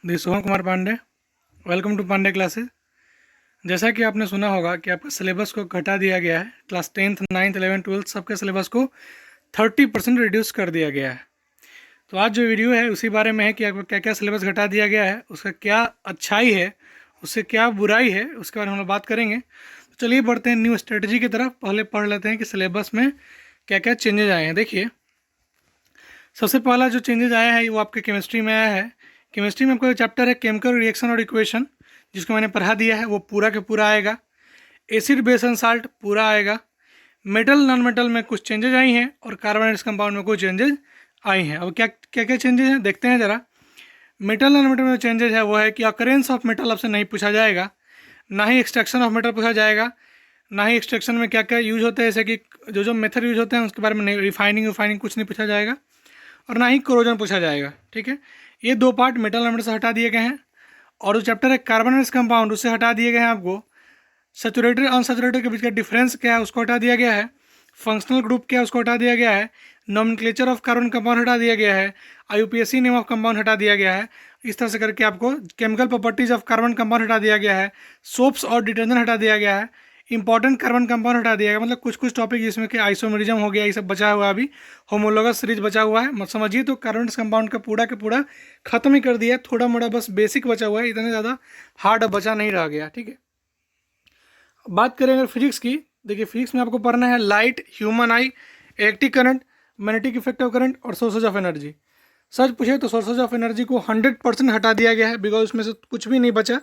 This Sohan Kumar Pandey. Welcome to Pandey classes. जैसा कि आपने सुना होगा कि आपका सिलेबस को घटा दिया गया है। Class 10th 9th 11th 12th सबके सिलेबस को 30% रिड्यूस कर दिया गया है। तो आज जो वीडियो है उसी बारे में है कि आपको क्या क्या सिलेबस घटा दिया गया है, उसका क्या अच्छाई है, उससे क्या बुराई है, उसके बारे में हम लोग बात करेंगे। तो चलिए बढ़ते हैं न्यू स्ट्रेटजी की तरफ। पहले पढ़ लेते हैं कि सिलेबस में क्या क्या चेंजेज आए हैं। देखिए, सबसे पहला जो चेंजेस आया है वो आपके केमिस्ट्री में आया है। केमिस्ट्री में आपका जो चैप्टर है केमिकल रिएक्शन और इक्वेशन, जिसको मैंने पढ़ा दिया है, वो पूरा के पूरा आएगा। एसिड बेस एंड साल्ट पूरा आएगा। मेटल नॉन मेटल में कुछ चेंजेज आई हैं और कार्बोनेट्स कंपाउंड में कुछ चेंजेज आई हैं। अब क्या क्या क्या चेंजेज हैं देखते हैं ज़रा। मेटल नॉन मेटल में जो चेंजेज है वो है कि अकरेंस ऑफ मेटल आपसे नहीं पूछा जाएगा, ना ही एक्सट्रैक्शन ऑफ मेटल पूछा जाएगा, ना ही एक्सट्रैक्शन में क्या क्या यूज होता है, जैसे कि जो जो मेथड यूज होते हैं उसके बारे में नहीं, रिफाइनिंग कुछ नहीं पूछा जाएगा, और ना ही कोरोजन पूछा जाएगा। ठीक है, ये दो पार्ट मेटल नंबर से हटा दिए गए हैं। और जो चैप्टर है कार्बोनेट्स कंपाउंड, उससे हटा दिए गए हैं आपको। सेचुरेटेड अनसेचुरेटेड के बीच का डिफरेंस क्या है उसको हटा दिया गया है। फंक्शनल ग्रुप क्या है उसको हटा दिया गया है। नॉमेनक्लेचर ऑफ कार्बन कंपाउंड हटा दिया गया है। IUPAC नेम ऑफ कंपाउंड हटा दिया गया है। इस तरह से करके आपको chemical properties of carbon compound हटा दिया गया है। सोप्स और डिटर्जेंट हटा दिया गया है। इंपॉर्टेंट कार्बन कंपाउंड हटा दिया गया, मतलब कुछ कुछ टॉपिक जिसमें कि आइसोमेरिज्म हो गया, ये सब बचा हुआ है। अभी होमोलोगस सीरीज बचा हुआ है, मत समझिए। तो कार्बन कंपाउंड का पूरा खत्म ही कर दिया, थोड़ा मोड़ा बस बेसिक बचा हुआ है, इतना ज़्यादा हार्ड बचा नहीं रह गया। ठीक है, बात करें अगर फिजिक्स की, देखिए फिजिक्स में आपको पढ़ना है light, human I, electric current, magnetic effect of current और सोर्सेज ऑफ एनर्जी। सच पूछे तो सोर्सेज ऑफ एनर्जी को 100% हटा दिया गया है, बिकॉज उसमें से कुछ भी नहीं बचा।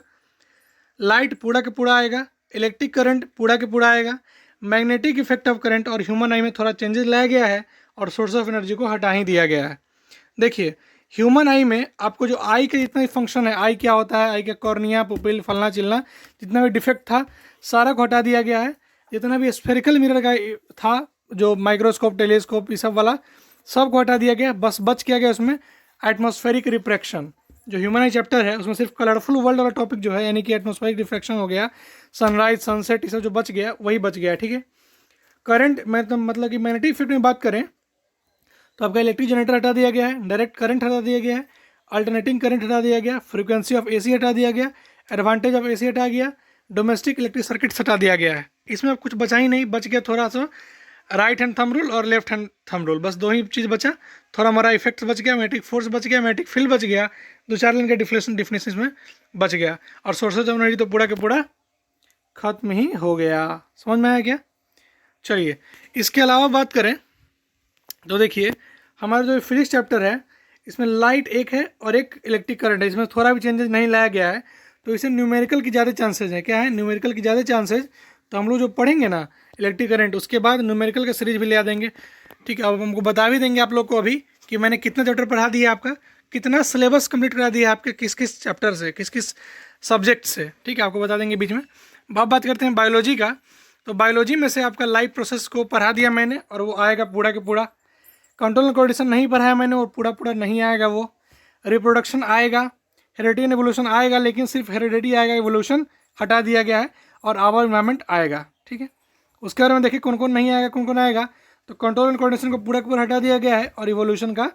लाइट पूरा के पूरा आएगा, इलेक्ट्रिक करंट पूरा के पूरा आएगा, मैग्नेटिक इफेक्ट ऑफ करंट और ह्यूमन आई में थोड़ा चेंजेस लाया गया है, और सोर्स ऑफ एनर्जी को हटा ही दिया गया है। देखिए, ह्यूमन आई में आपको जो आई का जितना भी फंक्शन है, आई क्या होता है, आई का कॉर्निया, पुपिल, फलना चिलना, जितना भी डिफेक्ट था सारा को हटा दिया गया है। जितना भी स्फेरिकल मिरर का था, जो माइक्रोस्कोप, टेलीस्कोप, ये सब वाला, सब को हटा दिया गया। बस बच किया गया उसमें एटमॉस्फेरिक रिफ्रैक्शन। जो ह्यूमन आई चैप्टर है उसमें सिर्फ कलरफुल वर्ल्ड वाला टॉपिक जो है, यानी कि एटमॉस्फेरिक रिफ्रैक्शन हो गया, सनराइज, सनसेट, ये सब जो बच गया वही बच गया। ठीक है, करंट में तो मतलब कि मैग्नेटिक इफेक्ट में बात करें तो आपका इलेक्ट्रिक जनरेटर हटा दिया गया है, डायरेक्ट करंट हटा दिया गया है, अल्टरनेटिंग करंट हटा दिया गया, फ्रीक्वेंसी ऑफ AC हटा दिया गया, एडवांटेज ऑफ AC हटा गया, डोमेस्टिक इलेक्ट्रिक सर्किट्स हटा दिया गया है। इसमें अब कुछ बचा ही नहीं, बच गया थोड़ा सा राइट हैंड थंब रूल और लेफ्ट हैंड थंब रूल, बस दो ही चीज़ बचा। थोड़ा हमारा इफेक्ट बच गया, मैग्नेटिक फोर्स बच गया, मैग्नेटिक फील्ड बच गया, दो चार लाइन का डिफिनेशन में बच गया, और सोर्सेज ऑफ एनर्जी तो पूरा के पूरा खत्म ही हो गया। समझ में आया क्या? चलिए, इसके अलावा बात करें तो देखिए, हमारा जो फिजिक्स चैप्टर है इसमें लाइट एक है और एक इलेक्ट्रिक करंट है, इसमें थोड़ा भी चेंजेस नहीं लाया गया है। तो इसे न्यूमेरिकल की ज़्यादा चांसेज है। क्या है न्यूमेरिकल की ज़्यादा चांसेज? तो हम लोग जो पढ़ेंगे ना इलेक्ट्रिक करंट, उसके बाद न्यूमेरिकल का सीरीज भी ले आ देंगे। ठीक है, अब हमको बता भी देंगे आप लोग को अभी कि मैंने कितना चैप्टर पढ़ा दिया, आपका कितना सिलेबस कंप्लीट करा दिया आपके, किस किस चैप्टर से, किस किस सब्जेक्ट से। ठीक है, आपको बता देंगे बीच में। अब बात करते हैं बायोलॉजी का। तो बायोलॉजी में से आपका लाइफ प्रोसेस को पढ़ा दिया मैंने, और वो आएगा पूरा के पूरा। कंट्रोल एंड कोऑर्डिनेशन नहीं पढ़ाया मैंने, और पूरा पूरा नहीं आएगा वो। रिप्रोडक्शन आएगा, हेरिडिटी एंड एवोल्यूशन आएगा, लेकिन सिर्फ हेरिडिटी आएगा, एवोल्यूशन हटा दिया गया है, और आवर एनवायरनमेंट आएगा। ठीक है, उसके बारे में देखिए कौन कौन नहीं आएगा, कौन कौन आएगा। तो कंट्रोल एंड कोऑर्डिनेशन को पूरा का पूरा हटा दिया गया है, और इवोल्यूशन का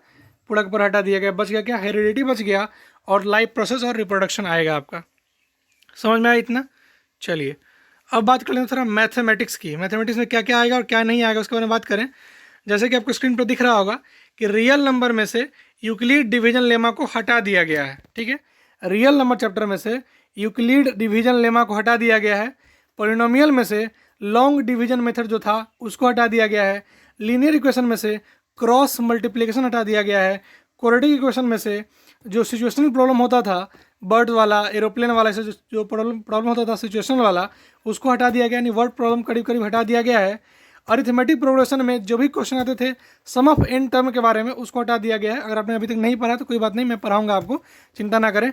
पूरा का पूरा हटा दिया गया। बच गया क्या? हेरिडिटी बच गया, और लाइफ प्रोसेस और रिप्रोडक्शन आएगा आपका। समझ में आया इतना? चलिए, अब बात कर लेते हैं थोड़ा मैथमेटिक्स की। मैथमेटिक्स में क्या क्या आएगा और क्या नहीं आएगा उसके बारे में बात करें। जैसे कि आपको स्क्रीन पर दिख रहा होगा कि रियल नंबर में से यूक्लिड डिवीजन लेमा को हटा दिया गया है। ठीक है, रियल नंबर चैप्टर में से यूक्लिड डिवीजन लेमा को हटा दिया गया है। पॉलिनोमियल में से लॉन्ग डिवीजन मेथड जो था उसको हटा दिया गया है। लीनियर इक्वेशन में से क्रॉस मल्टीप्लिकेशन हटा दिया गया है। क्वाड्रेटिक इक्वेशन में से जो सिचुएशनल प्रॉब्लम होता था, बर्ड वाला, एरोप्लेन वाला, ऐसे जो प्रॉब्लम होता था सिचुएशनल वाला, उसको हटा दिया गया, यानी वर्ड प्रॉब्लम करीब करीब हटा दिया गया है। अरिथमेटिक प्रोग्रेशन में जो भी क्वेश्चन आते थे सम ऑफ एन टर्म के बारे में, उसको हटा दिया गया है। अगर आपने अभी तक नहीं पढ़ा तो कोई बात नहीं, मैं पढ़ाऊंगा आपको, चिंता ना करें।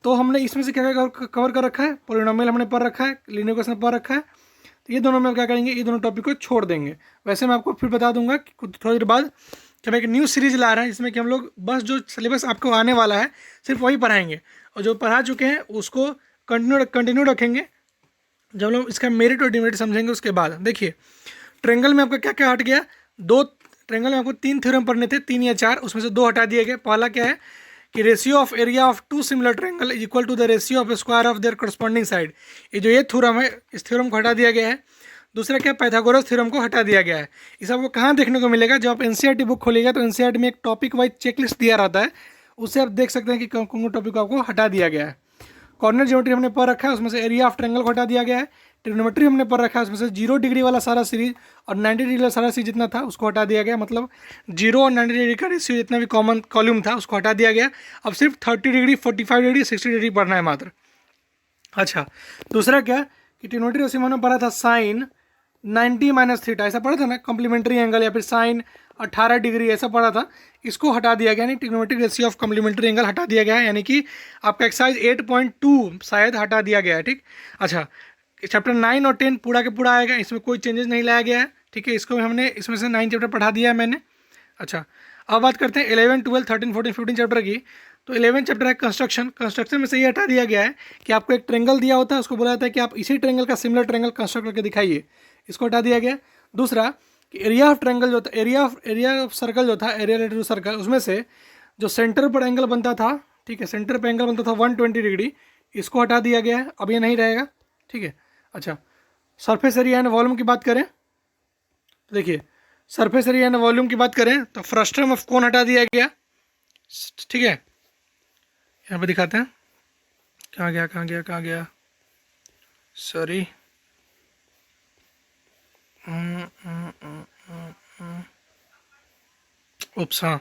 तो हमने इसमें से क्या क्या कवर कर रखा है? पॉलिनोमियल हमने पढ़ रखा है, लीनियर इक्वेशन पढ़ रखा है। तो ये दोनों में क्या करेंगे, ये दोनों टॉपिक को छोड़ देंगे। वैसे मैं आपको फिर बता दूंगा कि थोड़ी देर बाद कि हम एक न्यू सीरीज ला रहे हैं, जिसमें कि हम लोग बस जो सिलेबस आपको आने वाला है सिर्फ वही पढ़ाएंगे, और जो पढ़ा चुके हैं उसको कंटिन्यू रखेंगे जब लोग इसका मेरिट और डिमेरिट समझेंगे उसके बाद। देखिए, ट्रेंगल में आपका क्या क्या हट गया? दो ट्रेंगल में आपको 3 थ्योरम पढ़ने थे, 3 या 4, उसमें से 2 हटा दिए गए। पहला क्या है कि ratio of area of two similar triangle is equal to the ratio of square of their corresponding side. ये थ्योरम है, इस थ्योरम को हटा दिया गया है। दूसरा क्या, पाइथागोरस थ्योरम को हटा दिया गया है। इस आपको कहाँ देखने को मिलेगा, जब आप एनसीईआरटी बुक खोलिएगा तो एनसीईआरटी में एक टॉपिक वाइज चेकलिस्ट दिया रहता है, उससे आप देख सकते हैं कि कौन कौन टॉपिक को आपको हटा दिया गया है। कॉर्नर ज्योमेट्री हमने पढ़ रखा है, उसमें से एरिया ऑफ ट्रायंगल को हटा दिया गया है। ट्रिग्नोमेट्री हमने पढ़ रखा है, उसमें से 0 डिग्री वाला सारा सीरीज और 90 डिग्री वाला सारा सीरीज जितना था उसको हटा दिया गया। मतलब 0 और 90 डिग्री का रेशियो जितना भी कॉमन कॉल्यूम था उसको हटा दिया गया। अब सिर्फ 30 डिग्री, 45 डिग्री, 60 डिग्री पढ़ना है मात्र। अच्छा, दूसरा क्या कि ट्रिग्नोमेट्री रेशियो हमने पढ़ा था साइन 90 माइनस थीटा, ऐसा पढ़ा था ना, कॉम्प्लीमेंट्री एंगल, या फिर साइन 18 डिग्री ऐसा पढ़ा था। इसको हटा दिया गया, यानी trigonometric ratio of complementary angle हटा दिया गया है, यानी कि आपका एक्सरसाइज 8.2 शायद हटा दिया गया है। ठीक, अच्छा, चैप्टर 9 और 10 पूरा के पूरा आएगा, इसमें कोई चेंजेस नहीं लाया गया है। ठीक है, इसको हमने इसमें से 9 चैप्टर पढ़ा दिया है मैंने। अच्छा, अब बात करते हैं 11, 12, 13, 14, 15 चैप्टर की। तो 11 चैप्टर है कंस्ट्रक्शन। कंस्ट्रक्शन में से ये हटा दिया गया है कि आपको एक ट्रेंगल दिया होता है, उसको बोला जाता है कि आप इसी ट्रेंगल का सिमिलर ट्रेंगल कंस्ट्रक्ट करके दिखाइए, इसको हटा दिया गया। दूसरा कि एरिया ऑफ ट्रायंगल जो था, एरिया ऑफ सर्कल जो था, एरिया रिलेटेड टू सर्कल, उसमें से जो सेंटर पर एंगल बनता था, ठीक है, सेंटर पर एंगल बनता था 120 डिग्री, इसको हटा दिया गया है, अब ये नहीं रहेगा। ठीक है, अच्छा, सरफेस एरिया एंड वॉल्यूम की बात करें तो देखिए, सरफेस एरिया एंड वॉल्यूम की बात करें तो फ्रस्ट्रम ऑफ कोन हटा दिया गया। ठीक है, यहाँ पे दिखाते हैं, कहाँ गया, सॉरी, उप्स, हाँ,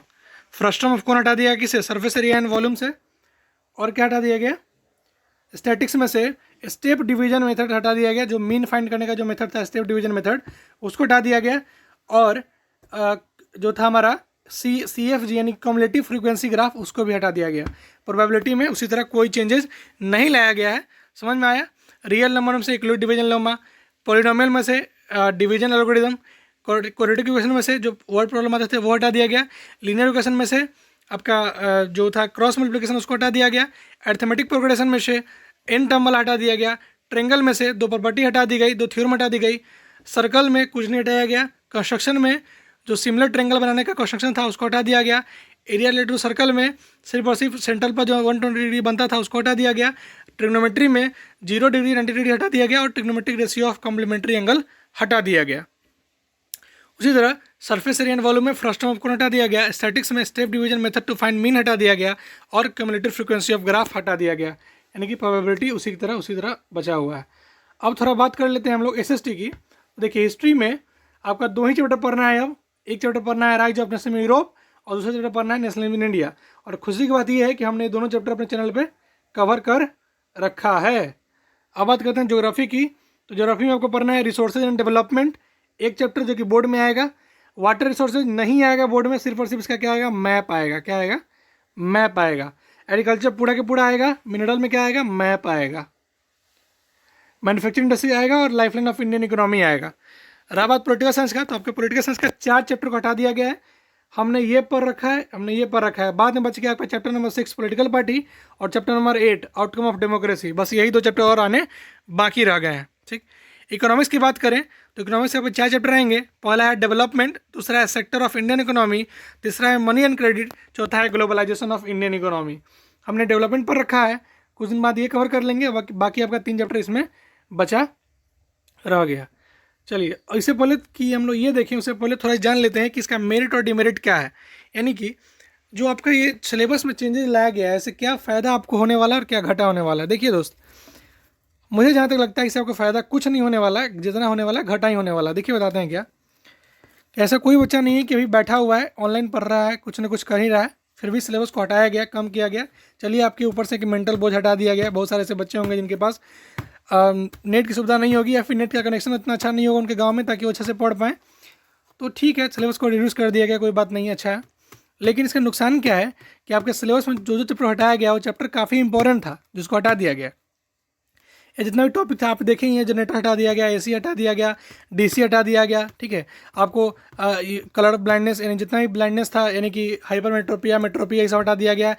फ्रस्ट्रम ऑफ कोन हटा दिया गया किसे, सरफेस एरिया एंड वॉल्यूम से। और क्या हटा दिया गया, स्टैटिक्स में से स्टेप डिवीजन मेथड हटा दिया गया, जो मीन फाइंड करने का जो मेथड था स्टेप डिवीजन मेथड, उसको हटा दिया गया। और जो था हमारा CFG यानी कम्युलेटिव फ्रीक्वेंसी ग्राफ, उसको भी हटा दिया गया। प्रोबेबिलिटी में उसी तरह कोई चेंजेस नहीं लाया गया है। समझ में आया। रियल नंबर में से इक्वलिटी डिवीजन लेमा, पॉलिनोमियल में से डिवीजन एल्गोरिथम, क्वाड्रेटिक इक्वेशन में से जो वर्ड प्रॉब्लम आते थे वो हटा दिया गया। लीनियर इक्वेशन में से आपका जो था क्रॉस मल्टीप्लिकेशन उसको हटा दिया गया। अरिथमेटिक प्रोग्रेशन में से एन टर्म वाला हटा दिया गया। ट्रेंगल में से 2 प्रॉपर्टी हटा दी गई, 2 थ्योरम हटा दी गई। सर्कल में कुछ नहीं हटाया गया। कंस्ट्रक्शन में जो सिमिलर ट्रेंगल बनाने का कंस्ट्रक्शन था उसको हटा दिया गया। एरिया रिलेटेड टू सर्कल में सिर्फ और सिर्फ सेंटर पर जो 120 डिग्री बनता था उसको हटा दिया गया। ट्रिग्नोमेट्री में 0 डिग्री 90 डिग्री हटा दिया गया और trigonometric ratio of complementary angle हटा दिया गया। उसी तरह सरफेस एरिया एंड वॉल्यूम में फ्रस्ट्रम ऑफ कोन हटा दिया गया। स्टैटिक्स में step division method to find mean हटा दिया गया और क्यूमुलेटिव फ्रीक्वेंसी ऑफ ग्राफ हटा दिया गया, यानी कि प्रोबेबिलिटी उसी तरह बचा हुआ है। अब थोड़ा बात कर लेते हैं हम लोग SST की। देखिए, हिस्ट्री में आपका 2 ही चैप्टर पढ़ना है। अब एक चैप्टर पढ़ना है rise of national in Europe और दूसरा चैप्टर पढ़ना है नेशनल इन इंडिया। और खुशी की बात यह है कि हमने दोनों चैप्टर अपने चैनल पे कवर कर रखा है। अब बात करते हैं ज्योग्राफी की। तो ज्योग्राफी में आपको पढ़ना है रिसोर्सेज एंड डेवलपमेंट, एक चैप्टर जो कि बोर्ड में आएगा। वाटर रिसोर्सेज नहीं आएगा बोर्ड में, सिर्फ और सिर्फ इसका क्या आएगा, मैप आएगा। क्या आएगा, मैप आएगा। एग्रीकल्चर पूरा के पूरा आएगा। मिनरल में क्या आएगा, मैप आएगा। मैन्युफैक्चरिंग इंडस्ट्री आएगा और लाइफलाइन ऑफ इंडियन इकोनॉमी आएगा। रहा बात पॉलिटिकल साइंस का, तो आपके पॉलिटिकल साइंस का 4 चैप्टर को हटा दिया गया है। हमने ये पढ़ रखा है, बाद में बच गया आपका चैप्टर नंबर 6 पॉलिटिकल पार्टी और chapter number 8 outcome of democracy. बस यही 2 चैप्टर और आने बाकी रह गए हैं। ठीक, इकोनॉमिक्स की बात करें तो इकोनॉमिक्स के 4 चैप्टर रहेंगे। पहला है डेवलपमेंट, दूसरा है सेक्टर ऑफ इंडियन इकोनॉमी, तीसरा है मनी एंड क्रेडिट, चौथा है ग्लोबलाइजेशन ऑफ इंडियन इकोनॉमी। हमने डेवलपमेंट पर रखा है, कुछ दिन बाद ये कवर कर लेंगे। बाकी आपका 3 चैप्टर इसमें बचा रह गया। चलिए, इससे पहले कि हम लोग ये देखें उससे पहले थोड़ा जान लेते हैं कि इसका मेरिट और डिमेरिट क्या है, यानी कि जो आपका ये सिलेबस में चेंजेस लाया गया है इससे क्या फ़ायदा आपको होने वाला है और क्या घाटा होने वाला है। देखिए दोस्त, मुझे जहाँ तक लगता है इससे आपको फ़ायदा कुछ नहीं होने वाला है, जितना होने वाला है घाटा ही होने वाला है। देखिए बताते हैं क्या, कि ऐसा कोई बच्चा नहीं है कि अभी बैठा हुआ है ऑनलाइन पढ़ रहा है, कुछ ना कुछ कर ही रहा है, फिर भी सिलेबस को हटाया गया, कम किया गया। चलिए, आपके ऊपर से कि मेंटल बोझ हटा दिया गया। बहुत सारे ऐसे बच्चे होंगे जिनके पास नेट की सुविधा नहीं होगी या फिर नेट का कनेक्शन इतना अच्छा नहीं होगा उनके गांव में ताकि वो अच्छे से पढ़ पाएँ, तो ठीक है, सिलेबस को रिड्यूस कर दिया गया, कोई बात नहीं, अच्छा है। लेकिन इसका नुकसान क्या है कि आपके सिलेबस में जो चैप्टर हटाया गया वो चैप्टर काफ़ी इंपॉर्टेंट था जिसको हटा दिया गया। ये जितना भी टॉपिक था आप देखें, ये जनरेटर हटा दिया गया, AC हटा दिया गया, DC हटा दिया गया। ठीक है, आपको कलर ब्लाइंडनेस यानी जितना भी ब्लाइंडनेस था यानी कि हाइपरमेट्रोपिया, मेट्रोपिया, ये सब हटा दिया गया।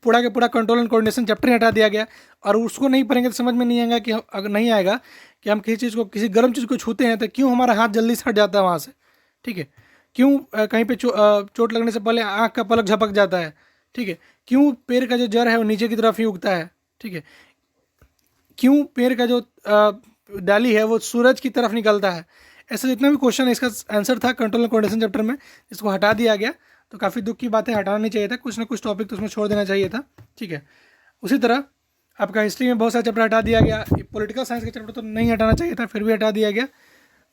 पूरा के पूरा कंट्रोल एंड कोऑर्डिनेशन चैप्टर हटा दिया गया। और उसको नहीं पढ़ेंगे तो समझ में नहीं आएगा कि अगर नहीं आएगा कि हम किसी चीज़ को, किसी गर्म चीज़ को छूते हैं तो क्यों हमारा हाथ जल्दी से हट जाता है वहाँ से। ठीक है, क्यों कहीं पर चोट लगने से पहले आँख का पलक झपक जाता है, ठीक है। क्यों पेड़ का जो जड़ है वो नीचे की तरफ ही उगता है, ठीक है। क्यों पेड़ का जो डाली है वो सूरज की तरफ निकलता है। ऐसा जितना भी क्वेश्चन है इसका आंसर था कंट्रोल एंड कोऑर्डिनेशन चैप्टर में, इसको हटा दिया गया। तो काफ़ी दुख की बात है, हटाना नहीं चाहिए था, कुछ ना कुछ टॉपिक तो उसमें छोड़ देना चाहिए था, ठीक है। उसी तरह आपका हिस्ट्री में बहुत सारा चैप्टर हटा दिया गया, पॉलिटिकल साइंस का चैप्टर तो नहीं हटाना चाहिए था, फिर भी हटा दिया गया।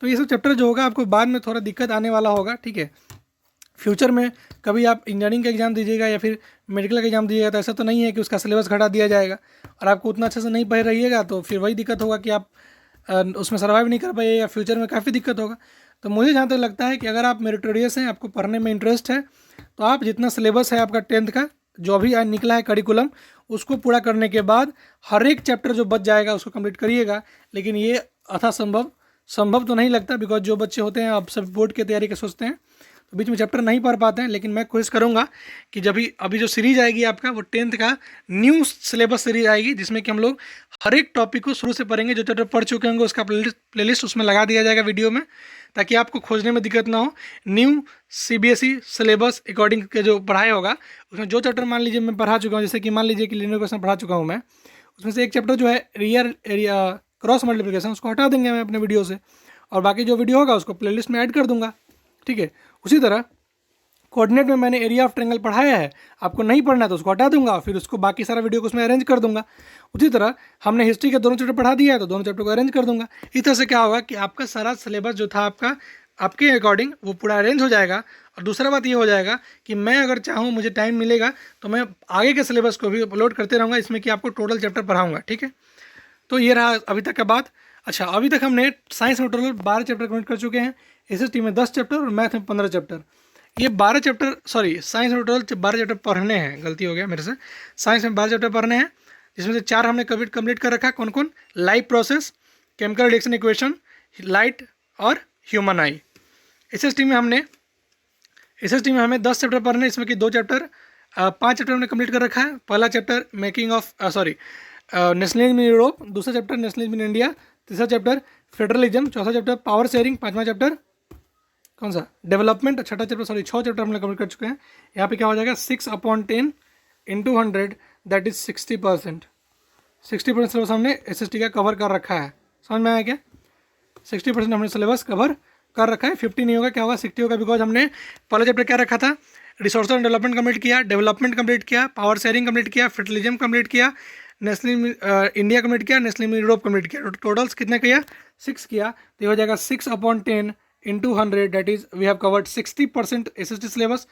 तो ये सब चैप्टर जो होगा आपको बाद में थोड़ा दिक्कत आने वाला होगा, ठीक है। फ्यूचर में कभी आप इंजीनियरिंग का एग्जाम दीजिएगा या फिर मेडिकल का एग्जाम दीजिएगा तो ऐसा तो नहीं है कि उसका सिलेबस घटा दिया जाएगा और आपको उतना अच्छे से नहीं पढ़ रहिएगा तो फिर वही दिक्कत होगा कि आप उसमें सर्वाइव नहीं कर पाइएगा, फ्यूचर में काफ़ी दिक्कत होगा। तो मुझे जहाँ तक लगता है कि अगर आप मेरिटोरियस हैं, आपको पढ़ने में इंटरेस्ट है, तो आप जितना सिलेबस है आपका 10th का जो अभी निकला है करिकुलम, उसको पूरा करने के बाद हर एक चैप्टर जो बच जाएगा उसको कंप्लीट करिएगा। लेकिन ये संभव तो नहीं लगता, बिकॉज जो बच्चे होते हैं आप सब बोर्ड की तैयारी का सोचते हैं तो बीच में चैप्टर नहीं पढ़ पाते हैं। लेकिन मैं कोशिश करूंगा कि जब भी अभी जो सीरीज आएगी आपका वो 10th का न्यू सिलेबस सीरीज आएगी, जिसमें कि हम लोग हर एक टॉपिक को शुरू से पढ़ेंगे। जो चैप्टर पढ़ चुके होंगे उसका प्लेलिस्ट उसमें लगा दिया जाएगा वीडियो में, ताकि आपको खोजने में दिक्कत ना हो। न्यू CBSE सिलेबस अकॉर्डिंग के जो पढ़ाई होगा उसमें जो चैप्टर मान लीजिए मैं पढ़ा चुका हूँ, जैसे कि मान लीजिए कि लीनियर इक्वेशन पढ़ा चुका हूँ मैं, उसमें से एक चैप्टर जो है रियल एरिया क्रॉस मल्टीप्लिकेशन, उसको हटा देंगे मैं अपने वीडियो से, और बाकी जो वीडियो होगा उसको प्लेलिस्ट में ऐड कर दूंगा, ठीक है। उसी तरह कोऑर्डिनेट में मैंने एरिया ऑफ ट्रायंगल पढ़ाया है, आपको नहीं पढ़ना तो उसको हटा दूंगा, फिर उसको बाकी सारा वीडियो को उसमें अरेंज कर दूंगा। उसी तरह हमने हिस्ट्री के दोनों चैप्टर पढ़ा दिया है तो दोनों चैप्टर को अरेंज कर दूंगा। इस तरह से क्या होगा कि आपका सारा सिलेबस जो था आपका आपके अकॉर्डिंग वो पूरा अरेंज हो जाएगा। और दूसरा बात ये हो जाएगा कि मैं अगर चाहूँ, मुझे टाइम मिलेगा तो मैं आगे के सिलेबस को भी अपलोड करते रहूँगा, इसमें कि आपको टोटल चैप्टर पढ़ाऊँगा, ठीक है। तो ये रहा अभी तक का बात। अच्छा, अभी तक हमने साइंस में टोटल 12 चैप्टर कंप्लीट कर चुके हैं, SST में 10 चैप्टर और मैथ में 15 चैप्टर। ये 12 चैप्टर, सॉरी साइंस में टोटल 12 चैप्टर पढ़ने हैं, गलती हो गया मेरे से। साइंस में 12 चैप्टर पढ़ने हैं, जिसमें से 4 हमने कंप्लीट कर रखा है। कौन कौन? Life process, chemical reaction equation, light और ह्यूमन आई। SST में हमें 10 चैप्टर पढ़ने, इसमें कि 5 चैप्टर हमने कंप्लीट कर रखा है। पहला chapter making of nationalism in Europe, दूसरा चैप्टर नेशनलिज्म इन इंडिया, तीसरा चैप्टर फेडरलिज्म, चौथा चैप्टर पावर शेयरिंग, पांचवा चैप्टर कौन सा? डेवलपमेंट, छठा चैप्टर 6 चैप्टर हमने कंप्लीट कर चुके हैं। यहाँ पे क्या हो जाएगा 6/10 × 100 दैट इज 60%। 60% सिलेबस हमने SST का कवर कर रखा है। समझ में आया क्या? 60% हमने सिलेबस कवर कर रखा है। 50 नहीं होगा, क्या होगा 60 होगा, बिकॉज हमने पहला चैप्टर क्या रखा था? रिसोर्स एंड डेवलपमेंट कंप्लीट किया, डेवलपमेंट कंप्लीट किया, पावर शेयरिंग कंप्लीट किया, फेडरलिज्म कंप्लीट किया, नेशनल इंडिया कंप्लीट किया, नेशनल यूरोप कंप्लीट किया। टोटल्स कितने किया? 6 किया। तो ये हो जाएगा 6/10 × 100 that is we have covered 60% SST syllabus,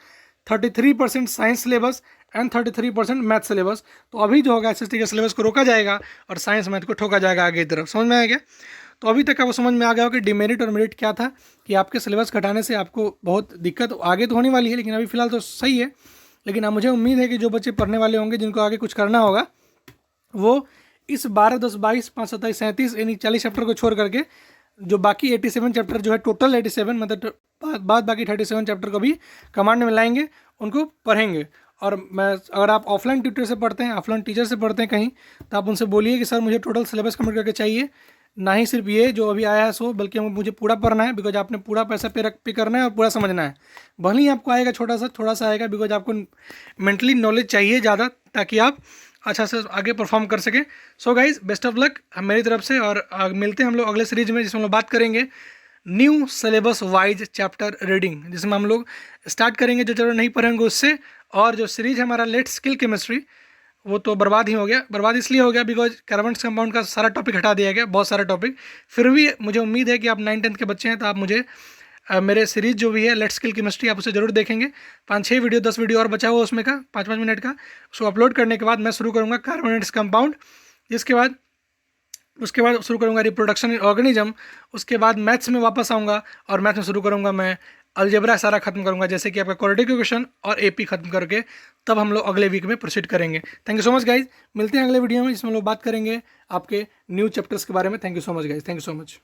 33% science syllabus and 33% math syllabus. तो अभी जो होगा SST के सिलेबस को रोका जाएगा और साइंस मैथ को ठोका जाएगा आगे की तरफ। समझ में आया क्या? तो अभी तक आपको समझ में आ गया हो कि डिमेरिट और मेरिट क्या था, कि आपके सिलेबस घटाने से आपको बहुत दिक्कत आगे तो होने वाली है, लेकिन अभी फिलहाल तो सही है। लेकिन अब मुझे उम्मीद है कि जो बच्चे पढ़ने वाले होंगे, जिनको आगे कुछ करना होगा, वो इस 12, 10, 22, 5, 27, 37 यानी 40 चैप्टर को छोड़ करके जो बाकी 87 चैप्टर जो है, टोटल 87 मतलब बाद बाकी 37 चैप्टर को भी कमांड में लाएंगे, उनको पढ़ेंगे। और मैं, अगर आप ऑफलाइन ट्यूटर से पढ़ते हैं, ऑफलाइन टीचर से पढ़ते हैं कहीं, तो आप उनसे बोलिए कि सर मुझे टोटल सिलेबस कंप्लीट करके चाहिए, ना ही सिर्फ ये जो अभी आया है सो, बल्कि मुझे पूरा पढ़ना है, बिकॉज आपने पूरा पैसा पे करना है और पूरा समझना है। भले ही आपको आएगा थोड़ा सा आएगा, बिकॉज आपको मेंटली नॉलेज चाहिए ज़्यादा, ताकि आप अच्छा से आगे परफॉर्म कर सकें। So guys, best of luck मेरी तरफ से, और मिलते हैं हम लोग अगले सीरीज में, जिसमें हम लोग बात करेंगे new syllabus wise chapter reading, जिसमें हम लोग स्टार्ट करेंगे जो चैप्टर नहीं पढ़ेंगे उससे। और जो सीरीज है हमारा लेट्स स्किल केमिस्ट्री, वो तो बर्बाद ही हो गया। बर्बाद इसलिए हो गया बिकॉज कार्बन कंपाउंड का सारा टॉपिक हटा दिया गया, बहुत सारा टॉपिक। फिर भी मुझे उम्मीद है कि आप 9th-10th के बच्चे हैं, तो आप मुझे मेरे सीरीज जो भी है लेट्स स्किल केमिस्ट्री, आप उसे जरूर देखेंगे। 5-6 वीडियो 10 वीडियो और बचा हुआ उसमें का 5-5 मिनट का, उसको अपलोड करने के बाद मैं शुरू करूँगा कार्बोनेट्स कंपाउंड, उसके बाद शुरू करूँगा रिप्रोडक्शन इन ऑर्गेनिज्म। उसके बाद मैथ्स में वापस आऊँगा और मैथ्स में शुरू करूँगा मैं अलजेब्रा सारा खत्म करूँगा, जैसे कि आपका क्वाड्रेटिक इक्वेशन और AP खत्म करके, तब हम लोग अगले वीक में प्रोसीड करेंगे। Thank you so much guys, मिलते हैं अगले वीडियो में, जिसमें हम लोग बात करेंगे आपके न्यू चैप्टर्स के बारे में। Thank you so much guys, thank you so much.